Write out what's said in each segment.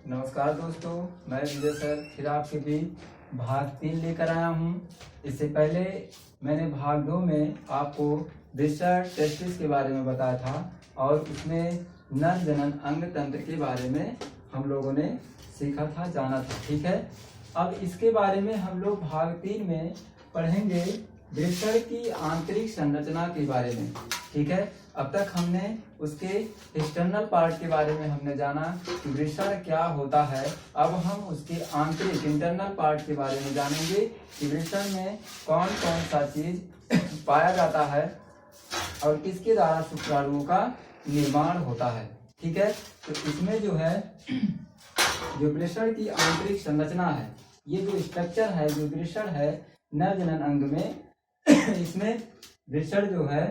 नमस्कार दोस्तों, मैं विजय सर फिर आपके बीच भाग 3 लेकर आया हूँ। इससे पहले मैंने भाग 2 में आपको ब्रेस्ट टेस्टिस के बारे में बताया था और उसमें नर जनन अंग तंत्र के बारे में हम लोगों ने सीखा था, जाना था। ठीक है, अब इसके बारे में हम लोग भाग 3 में पढ़ेंगे ब्रेस्ट की आंतरिक संरचना के बारे में। ठीक है, अब तक हमने उसके एक्सटर्नल पार्ट के बारे में हमने जाना कि ब्रेस्ट क्या होता है। अब हम उसके आंतरिक इंटरनल पार्ट के बारे में जानेंगे कि ब्रेस्ट में कौन कौन सा चीज पाया जाता है और किसके द्वारा शुक्राणुओं का निर्माण होता है। ठीक है, तो इसमें जो है जो ब्रेस्ट की आंतरिक संरचना है, ये जो स्ट्रक्चर है, जो ब्रेस्ट है नर जनन अंग में इसमें ब्रेस्ट जो है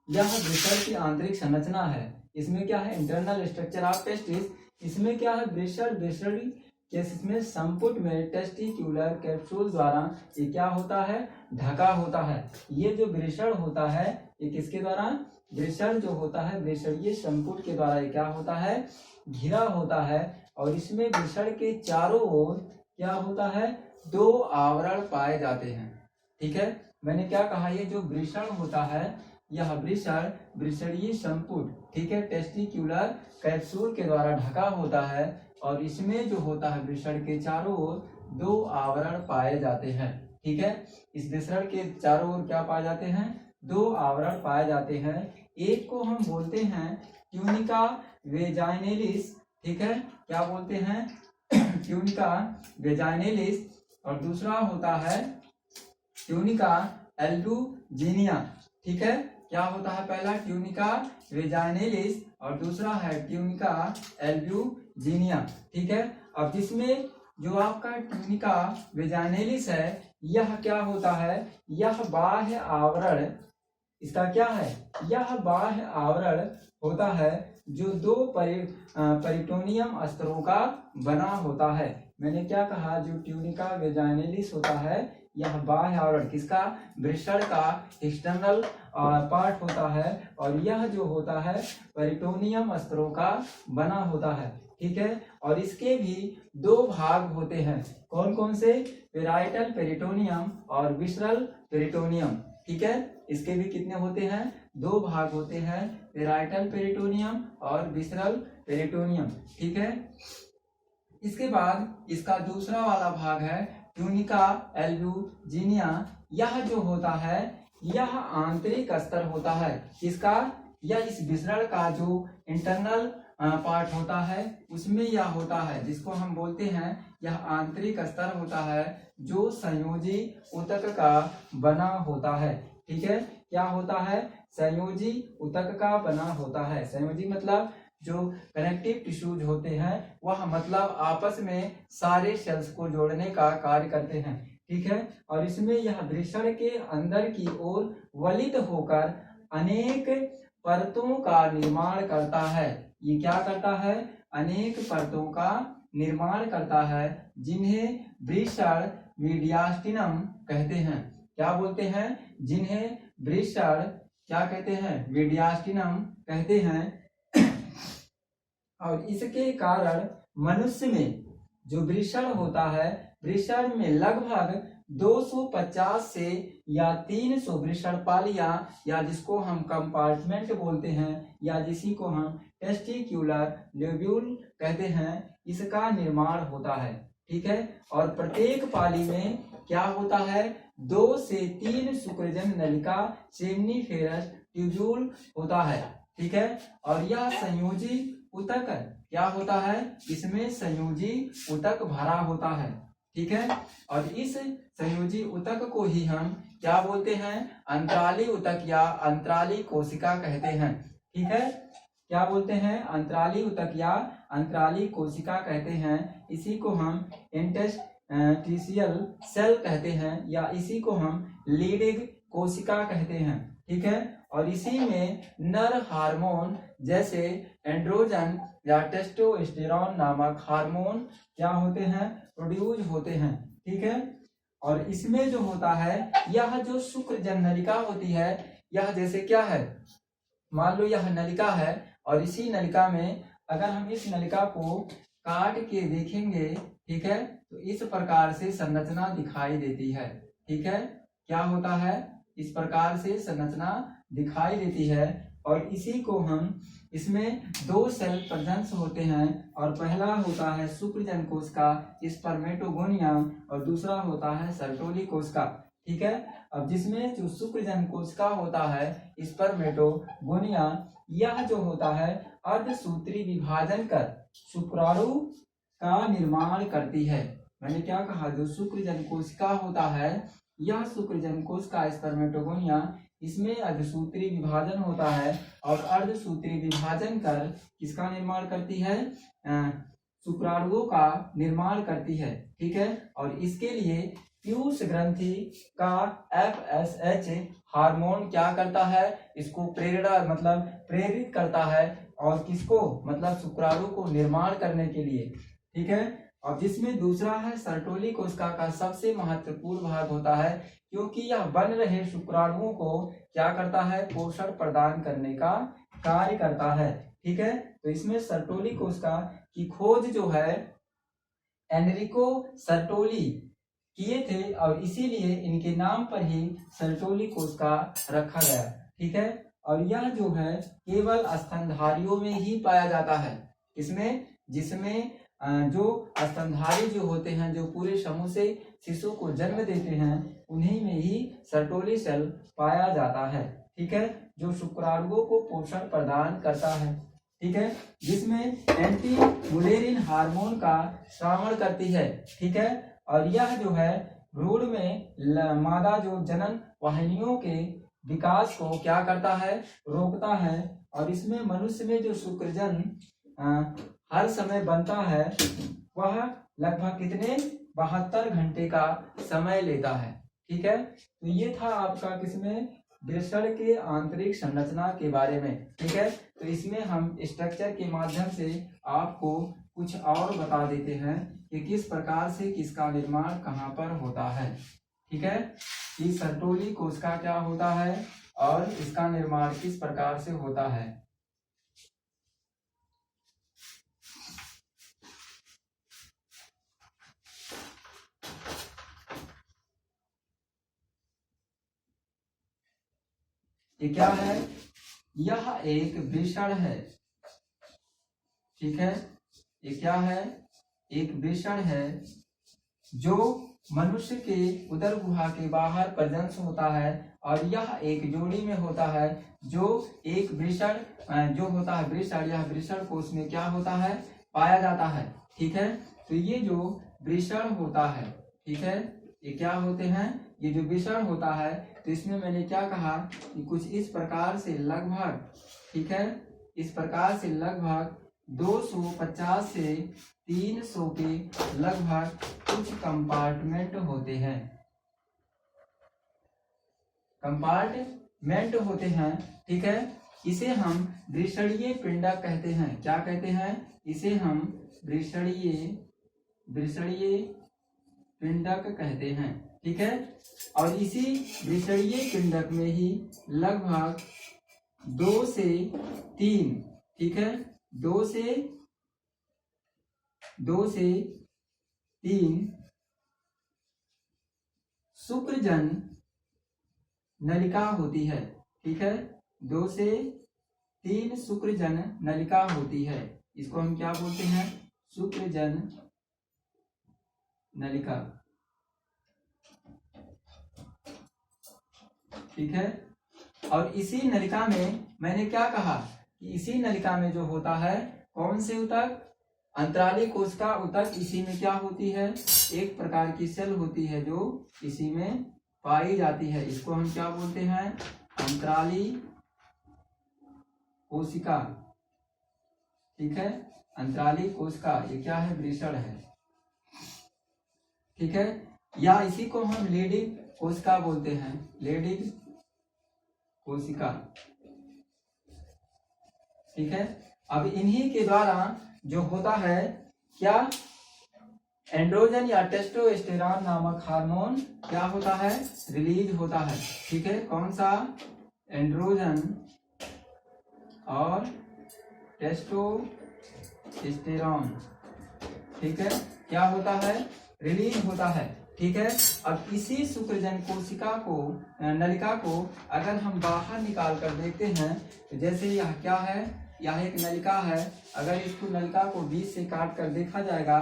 यह ब्रेस्ट की आंतरिक संरचना है। इसमें क्या है, इंटरनल स्ट्रक्चर ऑफ टेस्टिस। इसमें क्या है, ब्रेस्ट केस में संपुट में टेस्टिक्यूलर कैप्सूल द्वारा ये क्या होता है, ढका होता है। ये जो ब्रेस्ट होता है ये किसके द्वारा, ब्रेस्ट जो होता है ब्रेस्ट ये संपुट के द्वारा ये क्या होता है, घिरा होता है। और इसमें ब्रेस्ट के चारों ओर क्या होता है, 2 आवरण पाए जाते हैं। ठीक है, मैंने क्या कहा, ये जो ब्रेस्ट होता है यह ब्रेस्टीय संपुट, ठीक है, टेस्टिक्यूलर कैप्सूल के द्वारा ढका होता है और इसमें जो होता है ब्रेस्ट के चारों ओर 2 आवरण पाए जाते हैं। ठीक है, इस ब्रेस्ट के चारों ओर क्या पाए जाते हैं, 2 आवरण पाए जाते हैं। एक को हम बोलते हैं ट्यूनिका वेजाइनलिस। ठीक है, क्या बोलते हैं, ट्यूनिका वेजाइनलिस, और दूसरा होता है ट्यूनिका एल्बुजिनिया। ठीक है, क्या होता है, पहला ट्यूनिका वेजाइनलिस और दूसरा है ट्यूनिका एल्बुजिनिया। ठीक है, अब जिसमें जो आपका ट्यूनिका वेजाइनलिस है यह क्या होता है, यह बाह्य आवरण, इसका क्या है, यह बाह्य आवरण होता है जो 2 पेरिटोनियम स्तरों का बना होता है। मैंने क्या कहा, जो ट्यूनिका वेजाइनलिस होता है यह बाह्य आवरण किसका, ब्रेस्ट का एक्सटर्नल पार्ट होता है और यह जो होता है पेरिटोनियम स्तरों का बना होता है। ठीक है, और इसके भी 2 भाग होते हैं। कौन कौन से, पेराइटल पेरिटोनियम और विसरल पेरिटोनियम। ठीक है, इसके भी कितने होते हैं, 2 भाग होते हैं, पेराइटल पेरिटोनियम और विसरल पेरिटोनियम। ठीक है, इसके बाद इसका दूसरा वाला भाग है ट्यूनिका एल्बुजिनिया। यह जो होता है यह आंतरिक स्तर होता है, इसका, यह इस विसरण का जो इंटरनल पार्ट होता है उसमें यह होता है, जिसको हम बोलते हैं यह आंतरिक स्तर होता है जो संयोजी ऊतक का बना होता है। ठीक है, क्या होता है, संयोजी ऊतक का बना होता है। संयोजी मतलब जो कनेक्टिव टिश्यूज होते हैं, वह मतलब आपस में सारे सेल्स को जोड़ने का कार्य करते हैं। ठीक है, और इसमें यह ब्रेस्ट के अंदर की ओर वलित होकर अनेक परतों का निर्माण करता है। ये क्या करता है, अनेक परतों का निर्माण करता है जिन्हें ब्रेस्ट मीडियास्टिनम कहते हैं। क्या बोलते हैं, जिन्हें ब्रेस्ट क्या कहते हैं, मीडियास्टिनम कहते हैं। और इसके कारण मनुष्य में जो ब्रेस्ट होता है, ब्रेस्ट में लगभग 250 से या 300 ब्रेस्ट पालियां, या जिसको हम कंपार्टमेंट बोलते हैं या जिसी को हम टेस्टिक्यूलर लोब्यूल कहते हैं, इसका निर्माण होता है। ठीक है, और प्रत्येक पाली में क्या होता है, 2 से 3 शुक्रजन नलिका सेमनीफेरस ट्यूब्यूल होता है। ठीक है, और यह संयोजी ऊतक क्या होता है, इसमें संयोजी ऊतक भरा होता है। ठीक है, और इस संयोजी ऊतक को ही हम क्या बोलते हैं, अंतराली ऊतक या अंतराली कोशिका कहते हैं। ठीक है, क्या बोलते हैं, अंतराली ऊतक या अंतराली कोशिका कहते हैं। इसी को हम इंटरस्टिशियल सेल कहते हैं या इसी को हम लीडिंग कोशिका कहते हैं। ठीक है, और इसी में नर हार्मोन जैसे एंड्रोजन या टेस्टोस्टेरोन नामक हार्मोन क्या होते हैं, प्रोड्यूस होते हैं। ठीक है, और इसमें जो होता है यह जो शुक्रजन नलिका होती है, यह जैसे क्या है, मान लो यह नलिका है और इसी नलिका में अगर हम इस नलिका को काट के देखेंगे, ठीक है, तो इस प्रकार से संरचना दिखाई देती है। ठीक है, क्या होता है, इस प्रकार से संरचना दिखाई देती है। और इसी को हम, इसमें 2 सेल प्रेजेंस होते हैं, और पहला होता है शुक्रजन कोशिका स्पर्मेटोगोनिया, और दूसरा होता है सर्टोली कोशिका। ठीक है, अब जिसमें जो शुक्रजन कोशिका होता है स्पर्मेटोगोनिया, यह जो होता है अर्धसूत्री विभाजन कर शुक्राणु का निर्माण करती है। मैंने क्या कहा, जो शुक्रजन कोशिका होता है, यह शुक्रजन कोशिका स्पर्मेटोगोनिया, इसमें अर्धसूत्री विभाजन होता है, और अर्धसूत्री विभाजन कर किसका निर्माण करती है, शुक्राणुओं का निर्माण करती है। ठीक है, और इसके लिए पीयूष ग्रंथि का FSH हार्मोन क्या करता है, इसको प्रेरणा मतलब प्रेरित करता है, और किसको, मतलब शुक्राणु को निर्माण करने के लिए। ठीक है, और जिसमें दूसरा है सर्टोली कोशिका का सबसे महत्वपूर्ण भाग होता है, क्योंकि यह बन रहे शुक्राणुओं को क्या करता है, पोषण प्रदान करने का कार्य करता है। ठीक है, तो इसमें सर्टोली कोशिका की खोज जो है एनरिको सर्टोली किए थे, और इसीलिए इनके नाम पर ही सर्टोली कोशिका रखा गया। ठीक है, और यह जो है केवल स्तनधारियों में ही पाया जाता है। इसमें, जिसमें जो स्तनधारी जो होते हैं, जो पूरे समूह से शिशु को जन्म देते हैं, उन्हीं में ही सर्टोली सेल पाया जाता है। ठीक है, जो शुक्राणुओं को पोषण प्रदान करता है। ठीक है, जिसमें एंटी मुलेरिन हार्मोन का श्रावण करती है। ठीक है, और यह जो है भ्रूण में मादा जो जनन वाहिनियों के विकास को क्या करता है, रोकता है, और इसमें मनुष्य में जो शुक्रजन हर समय बनता है, वह लगभग कितने 72 घंटे का समय लेता है। ठीक है, तो ये था आपका किसमें, वृषण के आंतरिक संरचना के बारे में। ठीक है, तो इसमें हम स्ट्रक्चर के माध्यम से आपको कुछ और बता देते हैं कि किस प्रकार से किसका निर्माण कहाँ पर होता है। ठीक है, कि सर्टोली कोशिका क्या होता है और इसका निर्माण किस प्रकार से होता है। ये क्या है, यह एक वृषण है। ठीक है, ये क्या है, एक वृषण है, जो मनुष्य के उदर गुहा के बाहर प्रजनन होता है, और यह एक जोड़ी में होता है, जो एक वृषण जो होता है वृषण, यह वृषण कोश में क्या होता है, पाया जाता है। ठीक है, तो ये जो वृषण होता है, ठीक है, ये क्या होते हैं, ये जो वृषण होता है, तो इसमें मैंने क्या कहा कि कुछ इस प्रकार से लगभग, ठीक है, इस प्रकार से लगभग 250 से 300 के लगभग कुछ कंपार्टमेंट होते हैं, कंपार्टमेंट होते हैं। ठीक है, इसे हम वृषणीय पिंडक कहते हैं। क्या कहते हैं, इसे हम वृषणीय पिंडक कहते हैं। ठीक है, और इसी वृषणीय पिंडक में ही लगभग 2 से 3, ठीक है, 2 से 3 शुक्रजन नलिका होती है। ठीक है, 2 से 3 शुक्रजन नलिका होती है। इसको हम क्या बोलते हैं, शुक्रजन नलिका। ठीक है, और इसी नलिका में मैंने क्या कहा कि इसी नलिका में जो होता है, कौन से ऊतक, अंतराली कोशिका ऊतक, इसी में क्या होती है, एक प्रकार की सेल होती है जो इसी में पाई जाती है। इसको हम क्या बोलते हैं, अंतराली कोशिका। ठीक है, अंतराली कोशिका, ये क्या है, वृषण है। ठीक है, या इसी को हम लीडिंग कोशिका बोलते हैं, लीडिंग कोशिका। ठीक है, अब इन्हीं के द्वारा जो होता है क्या, एंड्रोजन या टेस्टोस्टेरॉन नामक हार्मोन क्या होता है, रिलीज होता है। ठीक है, कौन सा, एंड्रोजन और टेस्टोस्टेरॉन ठीक है, क्या होता है, रिलीज होता है। ठीक है, अब इसी शुक्रजन कोशिका को, नलिका को अगर हम बाहर निकाल कर देखते हैं तो जैसे यह क्या है, यह एक नलिका है। अगर इसको नलिका को बीच से काट कर देखा जाएगा,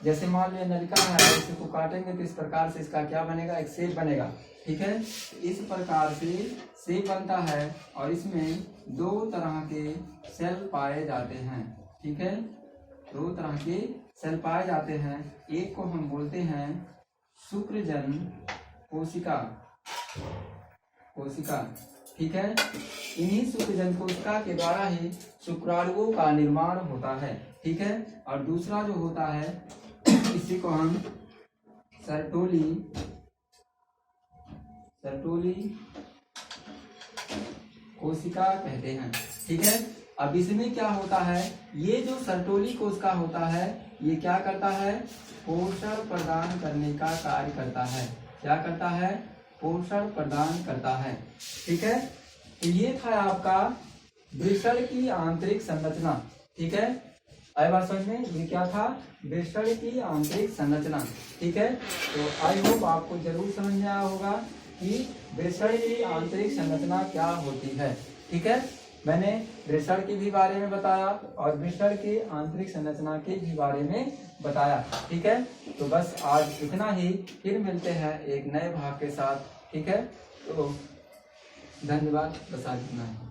जैसे मान लिया नलिका है, इसको काटेंगे तो इस प्रकार से इसका क्या बनेगा, एक शेप बनेगा। ठीक है, इस प्रकार से शेप बनता है और इसमें दो तरह के सेल पाए जाते हैं। ठीक है, दो तरह के सेल पाए जाते हैं। एक को हम बोलते हैं शुक्रजन कोशिका, ठीक है, इन्हीं शुक्रजन कोशिका के द्वारा ही शुक्राणुओं का निर्माण होता है। ठीक है, और दूसरा जो होता है इसी को हम सर्टोली कोशिका कहते हैं। ठीक है, अब इसमें क्या होता है, ये जो सर्टोली कोशिका होता है ये क्या करता है, पोषण प्रदान करने का कार्य करता है। क्या करता है, पोषण प्रदान करता है। ठीक है, तो ये था आपका वृषण की आंतरिक संरचना। ठीक है, आई बात समझ में, ये क्या था, वृषण की आंतरिक संरचना। ठीक है, तो आई होप आपको जरूर समझ में आया होगा कि वृषण की आंतरिक संरचना क्या होती है। ठीक है, मैंने वृषण के भी बारे में बताया और वृषण की आंतरिक संरचना के भी बारे में बताया। ठीक है, तो बस आज इतना ही, फिर मिलते हैं एक नए भाग के साथ। ठीक है, तो धन्यवाद, बस आज इतना ही।